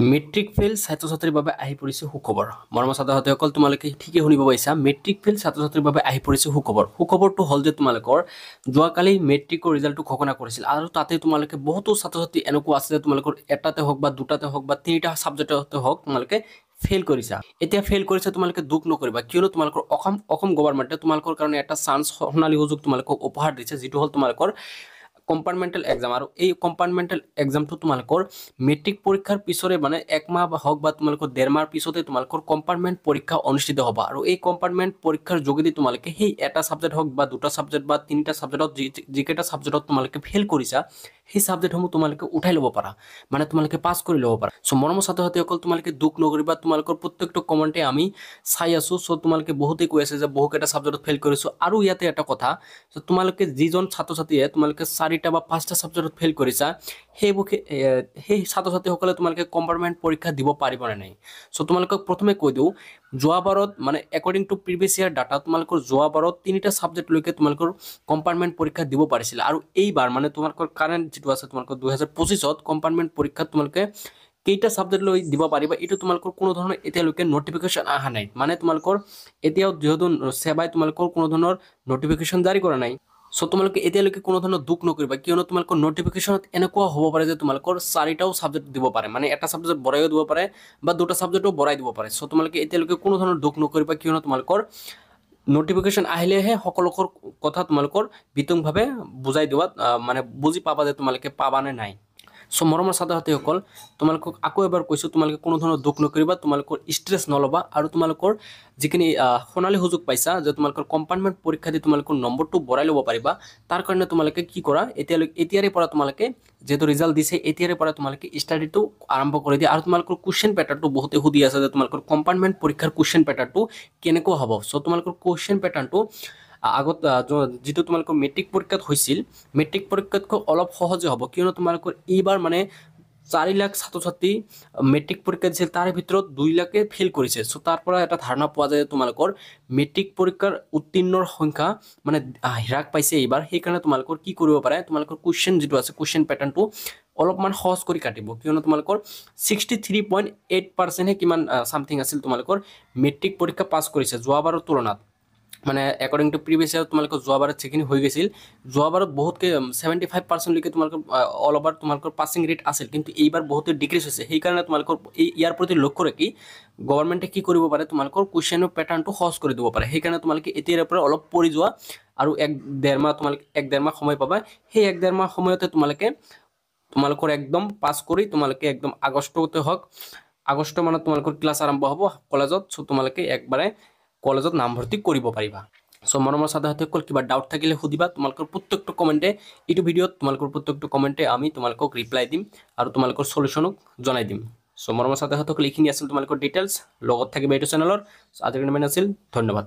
Matric fail ছাত্ৰ ছাত্ৰীৰ বাবে আহি পৰিছে সুখবৰ। মৰমৰ ছাত্ৰ-ছাত্ৰীসকল তোমালোকে ঠিকই শুনিব পাইছা, মেট্ৰিক ফেইল ছাত্ৰ ছাত্ৰীৰ বাবে আহি পৰিছে সুখবৰ। সুখবৰটো হ'ল যে তোমালোকৰ যোৱাকালি মেট্ৰিকৰ ৰিজাল্টটো ঘোষণা কৰিছিল আৰু তাতে তোমালোকে বহুতো ছাত্ৰ ছাত্ৰী এনেকুৱা আছে যে তোমালোকৰ এটাতে হওক বা দুটাতে হওক বা তিনিটা ছাবজেক্টতে হওক তোমালোকে ফেইল কৰিছা। এতিয়া ফেইল কৰিছা তোমালোকে দুখ নকৰিবা, কিয়নো তোমালোকৰ অসম গভৰ্ণমেণ্টে তোমালোকৰ কাৰণে এটা চান্স সোণালী সুযোগ তোমালোকক উপহাৰ দিছে, যিটো হ'ল তোমালোকৰ কম্পাৰ্টমেণ্টেল এক্সাম। আৰু এই কম্পাৰ্টমেণ্টেল এক্সামটো তোমালোকৰ মেট্ৰিক পৰীক্ষাৰ পিছৰে মানে এক মাহ হওক বা তোমালোকৰ ডেৰ মাহৰ পিছতে তোমালোকৰ কম্পাৰ্টমেণ্ট পৰীক্ষা অনুষ্ঠিত হ'ব। আৰু এই কম্পাৰ্টমেণ্ট পৰীক্ষাৰ যোগেদি তোমালোকে সেই এটা ছাবজেক্ট হওক বা দুটা ছাবজেক্ট বা তিনিটা ছাবজেক্টত যিকেইটা ছাবজেক্টত তোমালোকে ফেইল কৰিছা সেই ছাবজেক্টসমূহ তোমালোকে উঠাই ল'ব পাৰা, মানে তোমালোকে পাছ কৰি ল'ব পাৰা। চ' মৰমৰ ছাত্ৰ-ছাত্ৰীসকল তোমালোকে দুখ নকৰিবা, তোমালোকৰ প্ৰত্যেকটো কমেণ্টে আমি চাই আছোঁ। চ' তোমালোকে বহুতেই কৈ আছে যে বহুকেইটা ছাবজেক্টত ফেইল কৰিছোঁ। আৰু ইয়াতে এটা কথা, চ' তোমালোকে যিজন ছাত্ৰ ছাত্ৰীয়ে তোমালোকে 4টা বা 5টা ছাবজেক্টত ফেইল কৰিছা সেই ছাত্ৰ ছাত্ৰীসকলে তোমালোকে কম্পাৰ্টমেণ্ট পৰীক্ষা দিব পাৰিব নে নাই। চ' তোমালোকক প্ৰথমে কৈ দিওঁ, যোৱাবাৰত মানে according to previous year data তোমালোকৰ যোৱাবাৰত 3টা ছাবজেক্টলৈকে তোমালোকৰ কম্পাৰ্টমেণ্ট পৰীক্ষা দিব পাৰিছিল। আৰু এইবাৰ মানে তোমালোকৰ কাৰেণ্ট যিটো আছে তোমালোকৰ 2025ত কম্পাৰ্টমেণ্ট পৰীক্ষাত তোমালোকে কেইটা ছাবজেক্ট লৈ দিব পাৰিবা, এইটো তোমালোকৰ কোনো ধৰণৰ এতিয়ালৈকে নটিফিকেশ্যন অহা নাই। মানে তোমালোকৰ এতিয়াও যিহেতু সেৱাই তোমালোকৰ কোনো ধৰণৰ নটিফিকেশ্যন জাৰি কৰা নাই। চ' তোমালোকে এতিয়ালৈকে কোনো ধৰণৰ দুখ নকৰিবা, কিয়নো তোমালোকৰ নটিফিকেশ্যনত এনেকুৱা হ'ব পাৰে যে তোমালোকৰ 4টাও ছাবজেক্ট দিব পাৰে, মানে এটা ছাবজেক্ট বঢ়াইও দিব পাৰে বা দুটা ছাবজেক্টও বঢ়াই দিব পাৰে। চ' তোমালোকে এতিয়ালৈকে কোনো ধৰণৰ দুখ নকৰিবা, কিয়নো তোমালোকৰ নটিফিকেশ্যন আহিলেহে সকলোকৰ কথা তোমালোকৰ বিতংভাৱে বুজাই দিয়াত মানে বুজি পাবা যে তোমালোকে পাবা নে নাই। চ' মৰমৰ ছাত্ৰ-ছাত্ৰীসকল তোমালোকক আকৌ এবাৰ কৈছোঁ, তোমালোকে কোনো ধৰণৰ দুখ নকৰিবা, তোমালোকৰ ষ্ট্ৰেছ নল'বা। আৰু তোমালোকৰ যিখিনি সোণালী সুযোগ পাইছা যে তোমালোকৰ কম্পাৰ্টমেণ্ট পৰীক্ষা দি তোমালোকৰ নম্বৰটো বঢ়াই ল'ব পাৰিবা, তাৰ কাৰণে তোমালোকে কি কৰা, এতিয়াৰে পৰা তোমালোকে যেহেতু ৰিজাল্ট দিছে এতিয়াৰে পৰা তোমালোকে ষ্টাডিটো আৰম্ভ কৰি দিয়া। আৰু তোমালোকৰ কুৱেশ্যন পেটাৰ্ণটো বহুতে সুধি আছে যে তোমালোকৰ কম্পাৰ্টমেণ্ট পৰীক্ষাৰ কুৱেশ্যন পেটাৰ্ণটো কেনেকুৱা হ'ব। চ' তোমালোকৰ কুৱেশ্যন পেটাৰ্ণটো আগত যিটো তোমালোকৰ মেট্ৰিক পৰীক্ষাত হৈছিল, মেট্ৰিক পৰীক্ষাতকৈ অলপ সহজে হ'ব, কিয়নো তোমালোকৰ এইবাৰ মানে 4 লাখ ছাত্ৰ ছাত্ৰী মেট্ৰিক পৰীক্ষা দিছিল, তাৰে ভিতৰত 2 লাখে ফেইল কৰিছে। চ' তাৰ পৰা এটা ধাৰণা পোৱা যায় তোমালোকৰ মেট্ৰিক পৰীক্ষাৰ উত্তীৰ্ণৰ সংখ্যা মানে হ্ৰাস পাইছে এইবাৰ। সেইকাৰণে তোমালোকৰ কি কৰিব পাৰে, তোমালোকৰ কুৱেশ্যন যিটো আছে কুৱেশ্যন পেটাৰ্ণটো অলপমান সহজ কৰি কাটিব, কিয়নো তোমালোকৰ 63.8%হে কিমান চামথিং আছিল তোমালোকৰ মেট্ৰিক পৰীক্ষা পাছ কৰিছে যোৱাবাৰৰ তুলনাত। মানে একৰ্ডিং টু প্ৰিভিয়াছ ইয়াৰ তোমালোকৰ যোৱাবাৰত যিখিনি হৈ গৈছিল, যোৱাবাৰত বহুতকৈ 75%লৈকে তোমালোকৰ অল অভাৰ তোমালোকৰ পাছিং ৰেট আছিল, কিন্তু এইবাৰ বহুতে ডিক্ৰিজ হৈছে। সেইকাৰণে তোমালোকৰ ইয়াৰ প্ৰতি লক্ষ্য ৰাখি গভৰ্ণমেণ্টে কি কৰিব পাৰে, তোমালোকৰ কুৱেশ্যনৰ পেটাৰ্ণটো সহজ কৰি দিব পাৰে। সেইকাৰণে তোমালোকে এতিয়াৰ পৰা অলপ পঢ়ি যোৱা আৰু 1-1.5 মাহ তোমালোকে 1-1.5 মাহ সময় পাবা। সেই 1-1.5 মাহ সময়তে তোমালোকৰ একদম পাছ কৰি তোমালোকে একদম আগষ্টতে হওক, আগষ্ট মানত তোমালোকৰ ক্লাছ আৰম্ভ হ'ব কলেজত। চ' তোমালোকে একবাৰে কলেজত নামভৰ্তি কৰিব পাৰিবা। চ' মৰমৰ ছাত্ৰ-ছাত্ৰীসকল কিবা ডাউট থাকিলে সুধিবা, তোমালোকৰ প্ৰত্যেকটো কমেণ্টে এইটো ভিডিঅ'ত তোমালোকৰ প্ৰত্যেকটো কমেণ্টে আমি তোমালোকক ৰিপ্লাই দিম আৰু তোমালোকৰ সলিউশ্যনক জনাই দিম। চ' মৰমৰ ছাত্ৰ-ছাত্ৰীসকল এইখিনি আছিল তোমালোকৰ ডিটেইলছ, লগত থাকিবা এইটো চেনেলৰ। আজিৰ কাৰণে আছিল, ধন্যবাদ।